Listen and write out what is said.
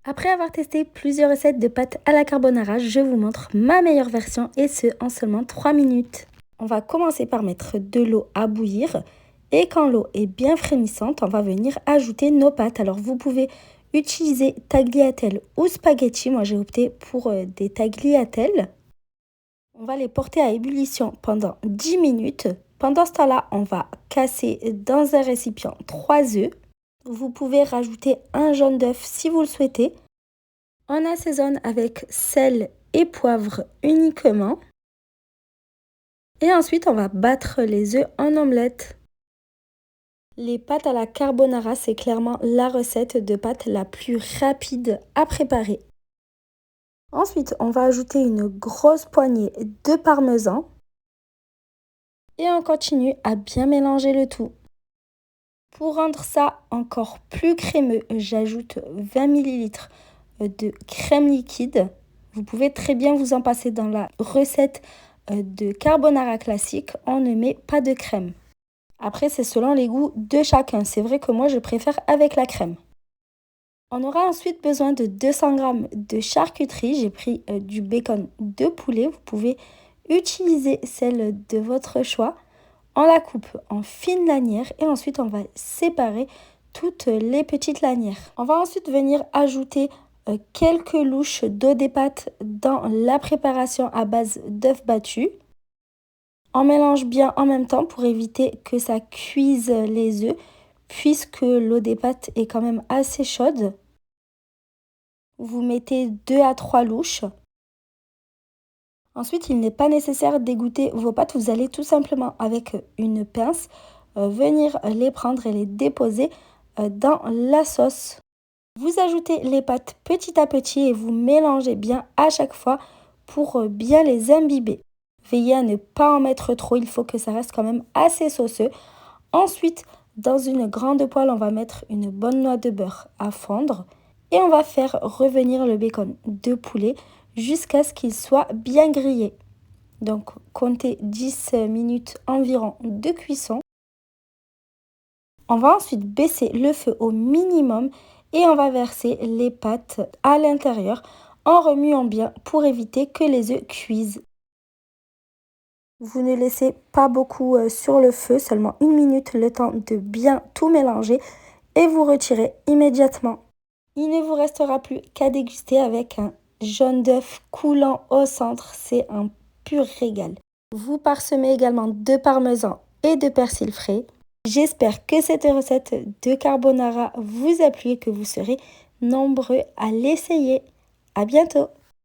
Après avoir testé plusieurs recettes de pâtes à la carbonara, je vous montre ma meilleure version et ce en seulement 3 minutes. On va commencer par mettre de l'eau à bouillir et quand l'eau est bien frémissante, on va venir ajouter nos pâtes. Alors vous pouvez utiliser tagliatelle ou spaghetti, moi j'ai opté pour des tagliatelles. On va les porter à ébullition pendant 10 minutes. Pendant ce temps-là, on va casser dans un récipient 3 œufs. Vous pouvez rajouter un jaune d'œuf si vous le souhaitez. On assaisonne avec sel et poivre uniquement. Et ensuite, on va battre les œufs en omelette. Les pâtes à la carbonara, c'est clairement la recette de pâtes la plus rapide à préparer. Ensuite, on va ajouter une grosse poignée de parmesan. Et on continue à bien mélanger le tout. Pour rendre ça encore plus crémeux, j'ajoute 20 ml de crème liquide. Vous pouvez très bien vous en passer dans la recette de carbonara classique. On ne met pas de crème. Après, c'est selon les goûts de chacun. C'est vrai que moi, je préfère avec la crème. On aura ensuite besoin de 200 g de charcuterie. J'ai pris du bacon de poulet. Vous pouvez utiliser celle de votre choix. On la coupe en fines lanières et ensuite on va séparer toutes les petites lanières. On va ensuite venir ajouter quelques louches d'eau des pâtes dans la préparation à base d'œufs battus. On mélange bien en même temps pour éviter que ça cuise les œufs puisque l'eau des pâtes est quand même assez chaude. Vous mettez 2 à 3 louches. Ensuite, il n'est pas nécessaire d'égoutter vos pâtes. Vous allez tout simplement avec une pince venir les prendre et les déposer dans la sauce. Vous ajoutez les pâtes petit à petit et vous mélangez bien à chaque fois pour bien les imbiber. Veillez à ne pas en mettre trop, il faut que ça reste quand même assez sauceux. Ensuite, dans une grande poêle, on va mettre une bonne noix de beurre à fondre et on va faire revenir le bacon de poulet jusqu'à ce qu'il soit bien grillé. Donc, comptez 10 minutes environ de cuisson. On va ensuite baisser le feu au minimum et on va verser les pâtes à l'intérieur en remuant bien pour éviter que les œufs cuisent. Vous ne laissez pas beaucoup sur le feu, seulement 1 minute le temps de bien tout mélanger et vous retirez immédiatement. Il ne vous restera plus qu'à déguster avec un jaune d'œuf coulant au centre, c'est un pur régal. Vous parsemez également de parmesan et de persil frais. J'espère que cette recette de carbonara vous a plu et que vous serez nombreux à l'essayer. À bientôt!